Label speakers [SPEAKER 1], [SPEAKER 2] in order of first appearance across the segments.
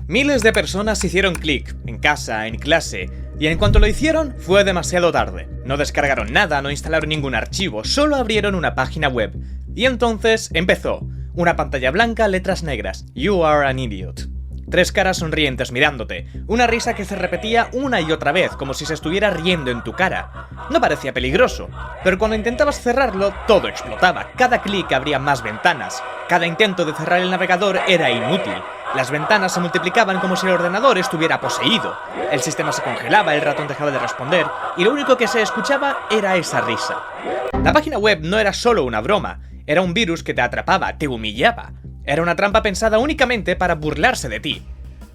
[SPEAKER 1] Miles de personas hicieron clic, en casa, en clase, y en cuanto lo hicieron, fue demasiado tarde. No descargaron nada, no instalaron ningún archivo, solo abrieron una página web. Y entonces empezó. Una pantalla blanca, letras negras. You are an idiot. 3 caras sonrientes mirándote, una risa que se repetía una y otra vez, como si se estuviera riendo en tu cara. No parecía peligroso, pero cuando intentabas cerrarlo, todo explotaba, cada clic abría más ventanas, cada intento de cerrar el navegador era inútil. Las ventanas se multiplicaban como si el ordenador estuviera poseído, el sistema se congelaba, el ratón dejaba de responder, y lo único que se escuchaba era esa risa. La página web no era solo una broma, era un virus que te atrapaba, te humillaba. Era una trampa pensada únicamente para burlarse de ti.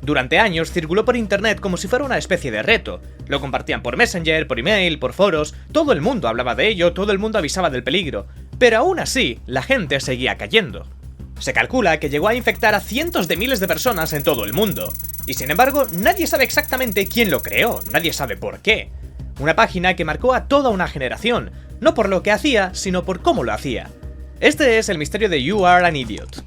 [SPEAKER 1] Durante años circuló por internet como si fuera una especie de reto. Lo compartían por Messenger, por email, por foros, todo el mundo hablaba de ello, todo el mundo avisaba del peligro. Pero aún así, la gente seguía cayendo. Se calcula que llegó a infectar a cientos de miles de personas en todo el mundo. Y sin embargo, nadie sabe exactamente quién lo creó, nadie sabe por qué. Una página que marcó a toda una generación, no por lo que hacía, sino por cómo lo hacía. Este es el misterio de You Are an Idiot.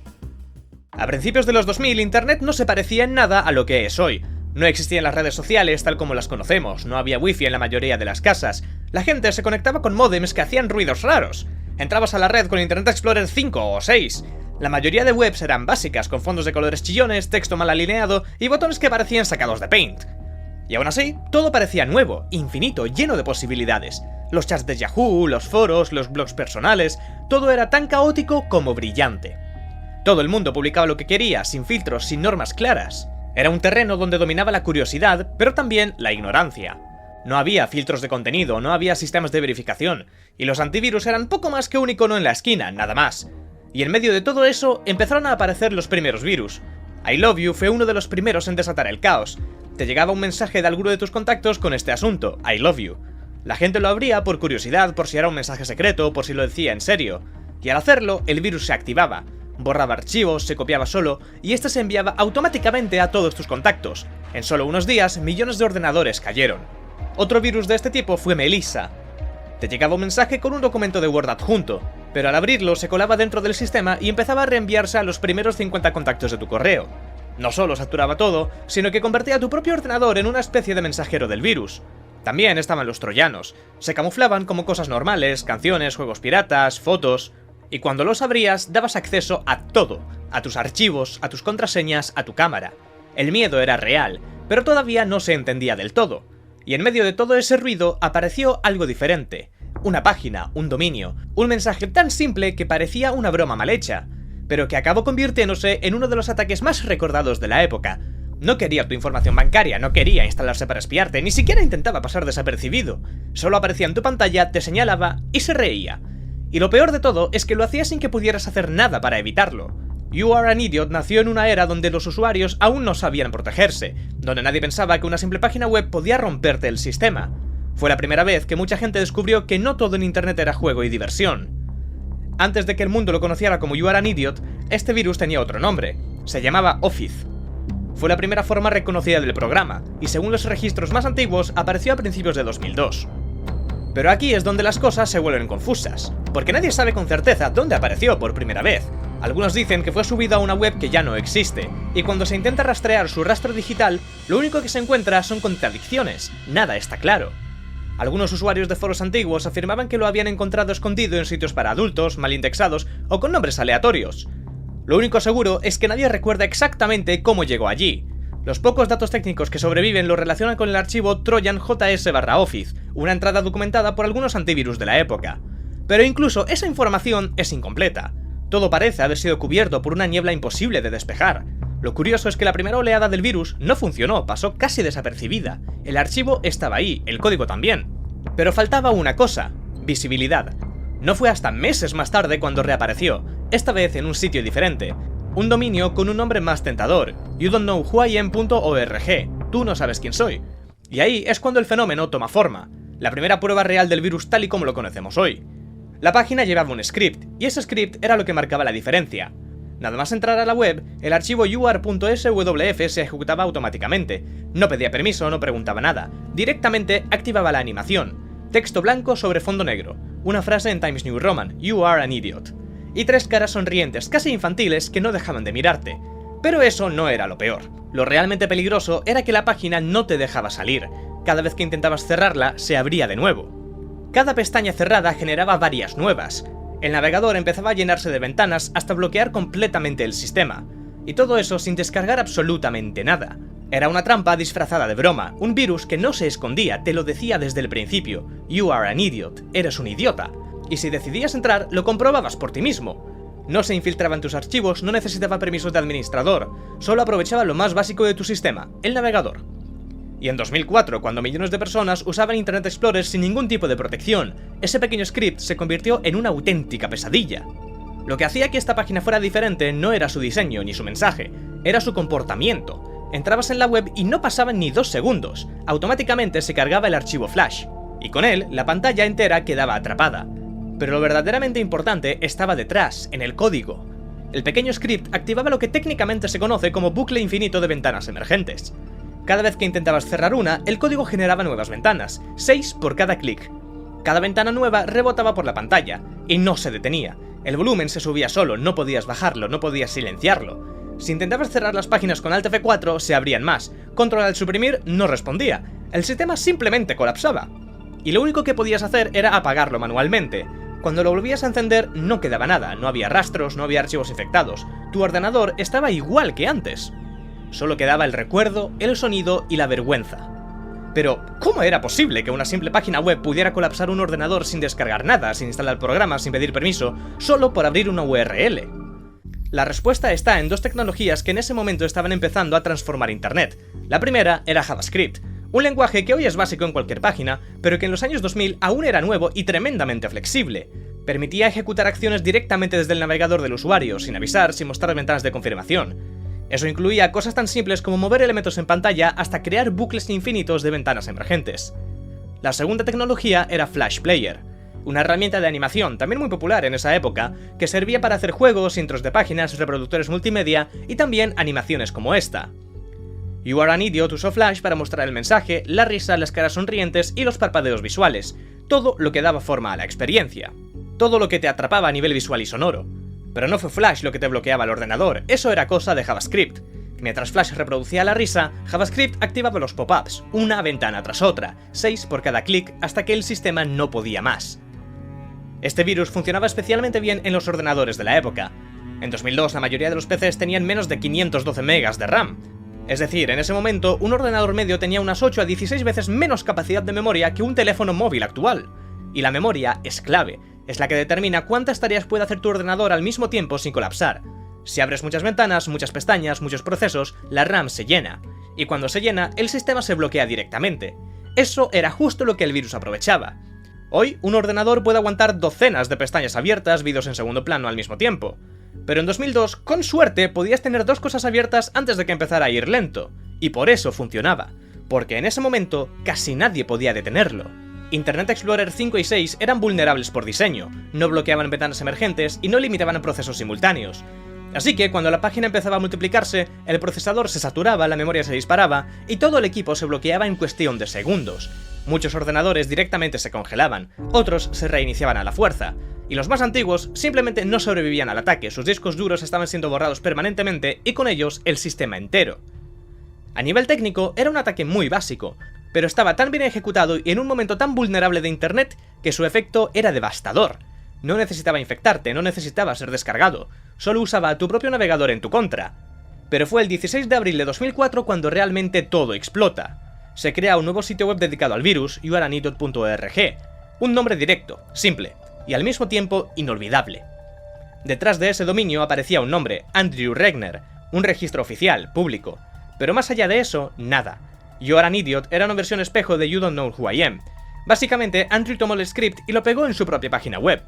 [SPEAKER 1] A principios de los 2000, Internet no se parecía en nada a lo que es hoy. No existían las redes sociales tal como las conocemos, no había wifi en la mayoría de las casas. La gente se conectaba con módems que hacían ruidos raros. Entrabas a la red con Internet Explorer 5 o 6. La mayoría de webs eran básicas, con fondos de colores chillones, texto mal alineado y botones que parecían sacados de Paint. Y aún así, todo parecía nuevo, infinito, lleno de posibilidades. Los chats de Yahoo, los foros, los blogs personales, todo era tan caótico como brillante. Todo el mundo publicaba lo que quería, sin filtros, sin normas claras. Era un terreno donde dominaba la curiosidad, pero también la ignorancia. No había filtros de contenido, no había sistemas de verificación, y los antivirus eran poco más que un icono en la esquina, nada más. Y en medio de todo eso, empezaron a aparecer los primeros virus. I Love You fue uno de los primeros en desatar el caos. Te llegaba un mensaje de alguno de tus contactos con este asunto, I Love You. La gente lo abría por curiosidad, por si era un mensaje secreto, por si lo decía en serio. Y al hacerlo, el virus se activaba. Borraba archivos, se copiaba solo, y este se enviaba automáticamente a todos tus contactos. En solo unos días, millones de ordenadores cayeron. Otro virus de este tipo fue Melissa. Te llegaba un mensaje con un documento de Word adjunto, pero al abrirlo se colaba dentro del sistema y empezaba a reenviarse a los primeros 50 contactos de tu correo. No solo saturaba todo, sino que convertía a tu propio ordenador en una especie de mensajero del virus. También estaban los troyanos. Se camuflaban como cosas normales, canciones, juegos piratas, fotos. Y cuando los abrías, dabas acceso a todo, a tus archivos, a tus contraseñas, a tu cámara. El miedo era real, pero todavía no se entendía del todo. Y en medio de todo ese ruido apareció algo diferente. Una página, un dominio, un mensaje tan simple que parecía una broma mal hecha, pero que acabó convirtiéndose en uno de los ataques más recordados de la época. No quería tu información bancaria, no quería instalarse para espiarte, ni siquiera intentaba pasar desapercibido. Solo aparecía en tu pantalla, te señalaba y se reía. Y lo peor de todo es que lo hacía sin que pudieras hacer nada para evitarlo. You Are an Idiot nació en una era donde los usuarios aún no sabían protegerse, donde nadie pensaba que una simple página web podía romperte el sistema. Fue la primera vez que mucha gente descubrió que no todo en internet era juego y diversión. Antes de que el mundo lo conociera como You Are an Idiot, este virus tenía otro nombre, se llamaba Office. Fue la primera forma reconocida del programa, y según los registros más antiguos apareció a principios de 2002. Pero aquí es donde las cosas se vuelven confusas, porque nadie sabe con certeza dónde apareció por primera vez. Algunos dicen que fue subido a una web que ya no existe, y cuando se intenta rastrear su rastro digital, lo único que se encuentra son contradicciones, nada está claro. Algunos usuarios de foros antiguos afirmaban que lo habían encontrado escondido en sitios para adultos, mal indexados o con nombres aleatorios. Lo único seguro es que nadie recuerda exactamente cómo llegó allí. Los pocos datos técnicos que sobreviven lo relacionan con el archivo Trojan JS/Office, una entrada documentada por algunos antivirus de la época. Pero incluso esa información es incompleta. Todo parece haber sido cubierto por una niebla imposible de despejar. Lo curioso es que la primera oleada del virus no funcionó, pasó casi desapercibida. El archivo estaba ahí, el código también. Pero faltaba una cosa: visibilidad. No fue hasta meses más tarde cuando reapareció, esta vez en un sitio diferente. Un dominio con un nombre más tentador, youdon'tknowwhoIam.org, tú no sabes quién soy. Y ahí es cuando el fenómeno toma forma, la primera prueba real del virus tal y como lo conocemos hoy. La página llevaba un script, y ese script era lo que marcaba la diferencia. Nada más entrar a la web, el archivo UR.swf se ejecutaba automáticamente, no pedía permiso, no preguntaba nada, directamente activaba la animación, texto blanco sobre fondo negro, una frase en Times New Roman, You are an idiot. Y 3 caras sonrientes, casi infantiles, que no dejaban de mirarte. Pero eso no era lo peor. Lo realmente peligroso era que la página no te dejaba salir. Cada vez que intentabas cerrarla, se abría de nuevo. Cada pestaña cerrada generaba varias nuevas. El navegador empezaba a llenarse de ventanas hasta bloquear completamente el sistema. Y todo eso sin descargar absolutamente nada. Era una trampa disfrazada de broma, un virus que no se escondía, te lo decía desde el principio. You are an idiot, eres un idiota. Y si decidías entrar, lo comprobabas por ti mismo. No se infiltraba en tus archivos, no necesitaba permisos de administrador, solo aprovechaba lo más básico de tu sistema, el navegador. Y en 2004, cuando millones de personas usaban Internet Explorer sin ningún tipo de protección, ese pequeño script se convirtió en una auténtica pesadilla. Lo que hacía que esta página fuera diferente no era su diseño ni su mensaje, era su comportamiento. Entrabas en la web y no pasaban ni 2 segundos, automáticamente se cargaba el archivo flash, y con él la pantalla entera quedaba atrapada. Pero lo verdaderamente importante estaba detrás, en el código. El pequeño script activaba lo que técnicamente se conoce como bucle infinito de ventanas emergentes. Cada vez que intentabas cerrar una, el código generaba nuevas ventanas, 6 por cada clic. Cada ventana nueva rebotaba por la pantalla, y no se detenía. El volumen se subía solo, no podías bajarlo, no podías silenciarlo. Si intentabas cerrar las páginas con Alt F4, se abrían más. Control al suprimir no respondía. El sistema simplemente colapsaba. Y lo único que podías hacer era apagarlo manualmente. Cuando lo volvías a encender, no quedaba nada, no había rastros, no había archivos infectados. Tu ordenador estaba igual que antes. Solo quedaba el recuerdo, el sonido y la vergüenza. Pero, ¿cómo era posible que una simple página web pudiera colapsar un ordenador sin descargar nada, sin instalar programas, sin pedir permiso, solo por abrir una URL? La respuesta está en 2 tecnologías que en ese momento estaban empezando a transformar Internet. La primera era JavaScript, un lenguaje que hoy es básico en cualquier página, pero que en los años 2000 aún era nuevo y tremendamente flexible. Permitía ejecutar acciones directamente desde el navegador del usuario, sin avisar, sin mostrar ventanas de confirmación. Eso incluía cosas tan simples como mover elementos en pantalla hasta crear bucles infinitos de ventanas emergentes. La segunda tecnología era Flash Player, una herramienta de animación también muy popular en esa época, que servía para hacer juegos, intros de páginas, reproductores multimedia y también animaciones como esta. You Are an Idiot usó Flash para mostrar el mensaje, la risa, las caras sonrientes y los parpadeos visuales, todo lo que daba forma a la experiencia, todo lo que te atrapaba a nivel visual y sonoro. Pero no fue Flash lo que te bloqueaba el ordenador, eso era cosa de JavaScript. Mientras Flash reproducía la risa, JavaScript activaba los pop-ups, una ventana tras otra, 6 por cada clic hasta que el sistema no podía más. Este virus funcionaba especialmente bien en los ordenadores de la época. En 2002 la mayoría de los PCs tenían menos de 512 megas de RAM. Es decir, en ese momento un ordenador medio tenía unas 8 a 16 veces menos capacidad de memoria que un teléfono móvil actual. Y la memoria es clave, es la que determina cuántas tareas puede hacer tu ordenador al mismo tiempo sin colapsar. Si abres muchas ventanas, muchas pestañas, muchos procesos, la RAM se llena. Y cuando se llena, el sistema se bloquea directamente. Eso era justo lo que el virus aprovechaba. Hoy, un ordenador puede aguantar docenas de pestañas abiertas, vídeos en segundo plano al mismo tiempo. Pero en 2002, con suerte, podías tener 2 cosas abiertas antes de que empezara a ir lento. Y por eso funcionaba. Porque en ese momento, casi nadie podía detenerlo. Internet Explorer 5 y 6 eran vulnerables por diseño, no bloqueaban ventanas emergentes y no limitaban procesos simultáneos. Así que cuando la página empezaba a multiplicarse, el procesador se saturaba, la memoria se disparaba y todo el equipo se bloqueaba en cuestión de segundos. Muchos ordenadores directamente se congelaban, otros se reiniciaban a la fuerza, y los más antiguos simplemente no sobrevivían al ataque, sus discos duros estaban siendo borrados permanentemente y con ellos el sistema entero. A nivel técnico era un ataque muy básico, pero estaba tan bien ejecutado y en un momento tan vulnerable de Internet que su efecto era devastador. No necesitaba infectarte, no necesitaba ser descargado, solo usaba tu propio navegador en tu contra. Pero fue el 16 de abril de 2004 cuando realmente todo explota. Se crea un nuevo sitio web dedicado al virus, youareanidiot.org, un nombre directo, simple, y al mismo tiempo inolvidable. Detrás de ese dominio aparecía un nombre, Andrew Regner, un registro oficial, público, pero más allá de eso, nada. You Are an Idiot era una versión espejo de You Don't Know Who I Am. Básicamente, Andrew tomó el script y lo pegó en su propia página web.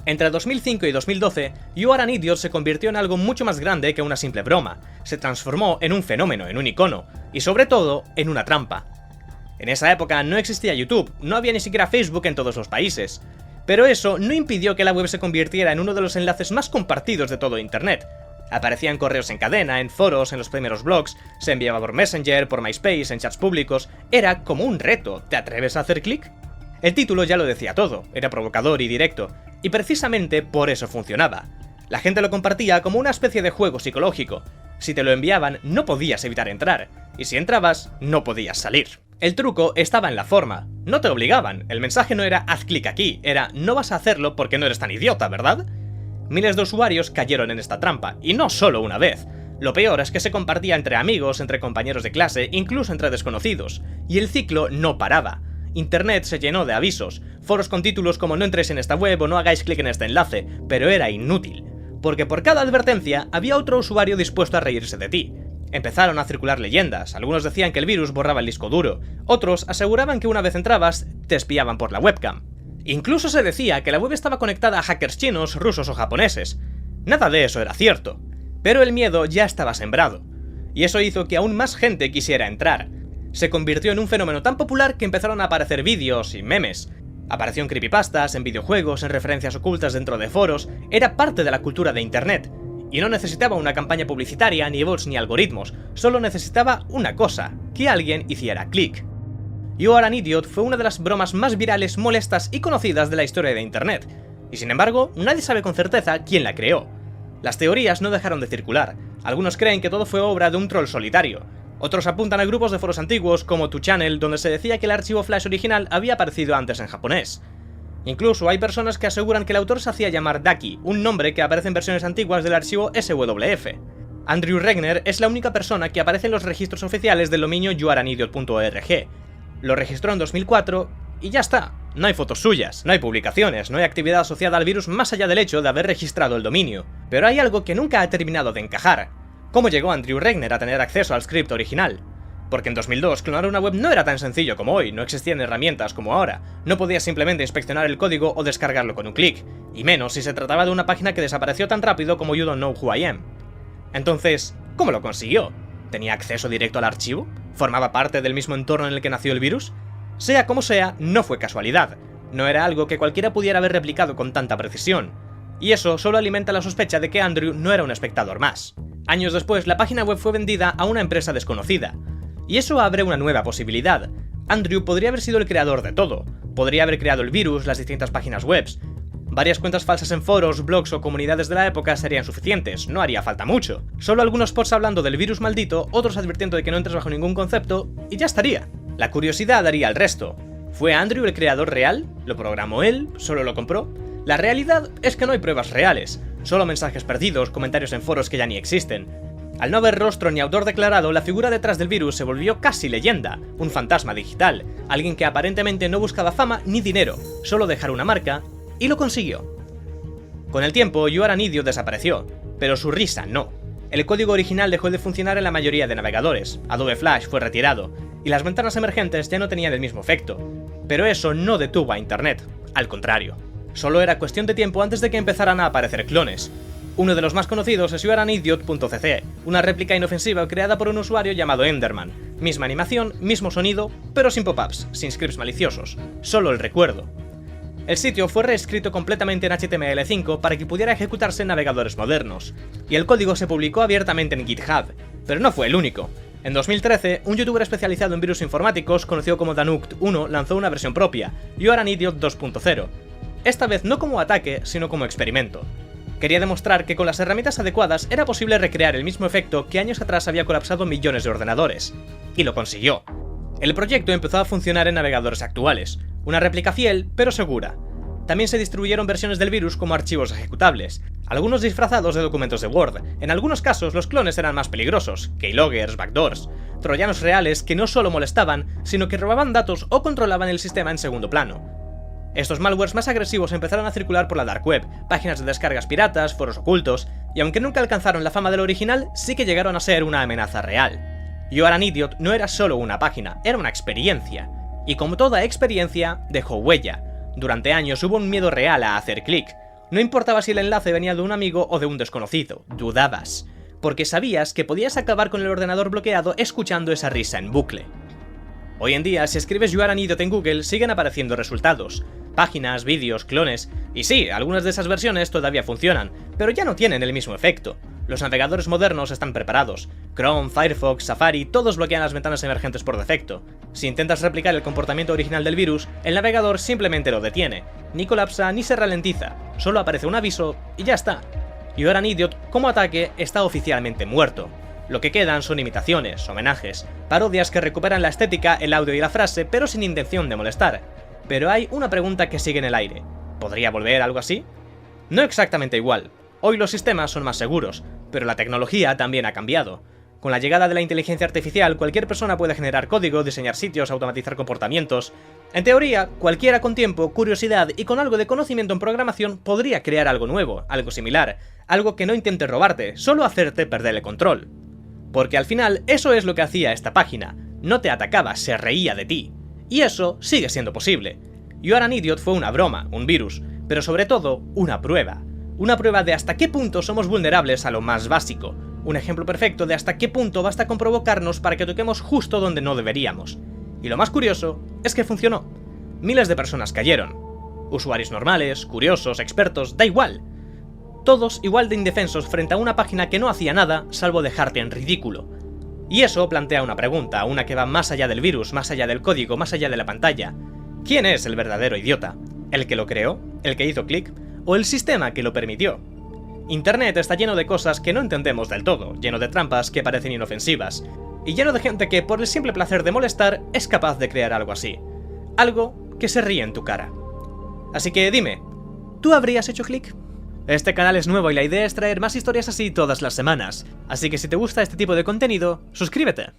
[SPEAKER 1] Entre 2005 y 2012, You Are an Idiot se convirtió en algo mucho más grande que una simple broma, se transformó en un fenómeno, en un icono, y sobre todo, en una trampa. En esa época no existía YouTube, no había ni siquiera Facebook en todos los países, pero eso no impidió que la web se convirtiera en uno de los enlaces más compartidos de todo Internet. Aparecían correos en cadena, en foros, en los primeros blogs, se enviaba por Messenger, por MySpace, en chats públicos, era como un reto, ¿te atreves a hacer clic? El título ya lo decía todo, era provocador y directo, y precisamente por eso funcionaba. La gente lo compartía como una especie de juego psicológico. Si te lo enviaban, no podías evitar entrar, y si entrabas, no podías salir. El truco estaba en la forma. No te obligaban, el mensaje no era haz clic aquí, era no vas a hacerlo porque no eres tan idiota, ¿verdad? Miles de usuarios cayeron en esta trampa, y no solo una vez. Lo peor es que se compartía entre amigos, entre compañeros de clase, incluso entre desconocidos, y el ciclo no paraba. Internet se llenó de avisos, foros con títulos como no entréis en esta web o no hagáis clic en este enlace, pero era inútil, porque por cada advertencia había otro usuario dispuesto a reírse de ti. Empezaron a circular leyendas, algunos decían que el virus borraba el disco duro, otros aseguraban que una vez entrabas, te espiaban por la webcam. Incluso se decía que la web estaba conectada a hackers chinos, rusos o japoneses. Nada de eso era cierto, pero el miedo ya estaba sembrado, y eso hizo que aún más gente quisiera entrar. Se convirtió en un fenómeno tan popular que empezaron a aparecer vídeos y memes. Apareció en creepypastas, en videojuegos, en referencias ocultas dentro de foros, era parte de la cultura de internet. Y no necesitaba una campaña publicitaria, ni bots ni algoritmos, solo necesitaba una cosa, que alguien hiciera clic. You Are an Idiot fue una de las bromas más virales, molestas y conocidas de la historia de internet, y sin embargo, nadie sabe con certeza quién la creó. Las teorías no dejaron de circular, algunos creen que todo fue obra de un troll solitario, otros apuntan a grupos de foros antiguos como 2channel donde se decía que el archivo Flash original había aparecido antes en japonés. Incluso hay personas que aseguran que el autor se hacía llamar Daki, un nombre que aparece en versiones antiguas del archivo SWF. Andrew Regner es la única persona que aparece en los registros oficiales del dominio youareanidiot.org. Lo registró en 2004 y ya está. No hay fotos suyas, no hay publicaciones, no hay actividad asociada al virus más allá del hecho de haber registrado el dominio. Pero hay algo que nunca ha terminado de encajar. ¿Cómo llegó Andrew Regner a tener acceso al script original? Porque en 2002 clonar una web no era tan sencillo como hoy, no existían herramientas como ahora, no podías simplemente inspeccionar el código o descargarlo con un clic, y menos si se trataba de una página que desapareció tan rápido como You Don't Know Who I Am. Entonces, ¿cómo lo consiguió? ¿Tenía acceso directo al archivo? ¿Formaba parte del mismo entorno en el que nació el virus? Sea como sea, no fue casualidad, no era algo que cualquiera pudiera haber replicado con tanta precisión, y eso solo alimenta la sospecha de que Andrew no era un espectador más. Años después, la página web fue vendida a una empresa desconocida, y eso abre una nueva posibilidad. Andrew podría haber sido el creador de todo, podría haber creado el virus, las distintas páginas web. Varias cuentas falsas en foros, blogs o comunidades de la época serían suficientes, no haría falta mucho. Solo algunos posts hablando del virus maldito, otros advirtiendo de que no entres bajo ningún concepto, y ya estaría. La curiosidad haría el resto. ¿Fue Andrew el creador real? ¿Lo programó él? ¿Solo lo compró? La realidad es que no hay pruebas reales, solo mensajes perdidos, comentarios en foros que ya ni existen. Al no haber rostro ni autor declarado, la figura detrás del virus se volvió casi leyenda, un fantasma digital, alguien que aparentemente no buscaba fama ni dinero, solo dejar una marca, y lo consiguió. Con el tiempo, You Are an Idiot desapareció, pero su risa no. El código original dejó de funcionar en la mayoría de navegadores, Adobe Flash fue retirado, y las ventanas emergentes ya no tenían el mismo efecto. Pero eso no detuvo a Internet, al contrario. Solo era cuestión de tiempo antes de que empezaran a aparecer clones. Uno de los más conocidos es youareanidiot.cc, una réplica inofensiva creada por un usuario llamado Enderman. Misma animación, mismo sonido, pero sin pop-ups, sin scripts maliciosos, solo el recuerdo. El sitio fue reescrito completamente en HTML5 para que pudiera ejecutarse en navegadores modernos, y el código se publicó abiertamente en GitHub, pero no fue el único. En 2013, un youtuber especializado en virus informáticos, conocido como Danukt1, lanzó una versión propia, You Are an Idiot 2.0. Esta vez no como ataque, sino como experimento. Quería demostrar que con las herramientas adecuadas era posible recrear el mismo efecto que años atrás había colapsado millones de ordenadores. Y lo consiguió. El proyecto empezó a funcionar en navegadores actuales, una réplica fiel, pero segura. También se distribuyeron versiones del virus como archivos ejecutables, algunos disfrazados de documentos de Word. En algunos casos los clones eran más peligrosos, keyloggers, backdoors, troyanos reales que no solo molestaban, sino que robaban datos o controlaban el sistema en segundo plano. Estos malwares más agresivos empezaron a circular por la dark web, páginas de descargas piratas, foros ocultos, y aunque nunca alcanzaron la fama del original, sí que llegaron a ser una amenaza real. You Are an Idiot no era solo una página, era una experiencia. Y como toda experiencia, dejó huella. Durante años hubo un miedo real a hacer clic. No importaba si el enlace venía de un amigo o de un desconocido, dudabas, porque sabías que podías acabar con el ordenador bloqueado escuchando esa risa en bucle. Hoy en día, si escribes You Are an Idiot en Google, siguen apareciendo resultados. Páginas, vídeos, clones, y sí, algunas de esas versiones todavía funcionan, pero ya no tienen el mismo efecto. Los navegadores modernos están preparados. Chrome, Firefox, Safari, todos bloquean las ventanas emergentes por defecto. Si intentas replicar el comportamiento original del virus, el navegador simplemente lo detiene. Ni colapsa ni se ralentiza, solo aparece un aviso y ya está. You Are an Idiot como ataque está oficialmente muerto. Lo que quedan son imitaciones, homenajes, parodias que recuperan la estética, el audio y la frase, pero sin intención de molestar. Pero hay una pregunta que sigue en el aire. ¿Podría volver algo así? No exactamente igual. Hoy los sistemas son más seguros, pero la tecnología también ha cambiado. Con la llegada de la inteligencia artificial, cualquier persona puede generar código, diseñar sitios, automatizar comportamientos. En teoría, cualquiera con tiempo, curiosidad y con algo de conocimiento en programación podría crear algo nuevo, algo similar, algo que no intente robarte, solo hacerte perder el control. Porque al final, eso es lo que hacía esta página. No te atacaba, se reía de ti. Y eso sigue siendo posible. You Are an Idiot fue una broma, un virus, pero sobre todo, una prueba. Una prueba de hasta qué punto somos vulnerables a lo más básico. Un ejemplo perfecto de hasta qué punto basta con provocarnos para que toquemos justo donde no deberíamos. Y lo más curioso es que funcionó. Miles de personas cayeron. Usuarios normales, curiosos, expertos, da igual. Todos igual de indefensos frente a una página que no hacía nada salvo dejarte en ridículo. Y eso plantea una pregunta, una que va más allá del virus, más allá del código, más allá de la pantalla. ¿Quién es el verdadero idiota? ¿El que lo creó? ¿El que hizo clic? ¿O el sistema que lo permitió? Internet está lleno de cosas que no entendemos del todo, lleno de trampas que parecen inofensivas, y lleno de gente que por el simple placer de molestar es capaz de crear algo así. Algo que se ríe en tu cara. Así que dime, ¿tú habrías hecho clic? Este canal es nuevo y la idea es traer más historias así todas las semanas, así que si te gusta este tipo de contenido, suscríbete.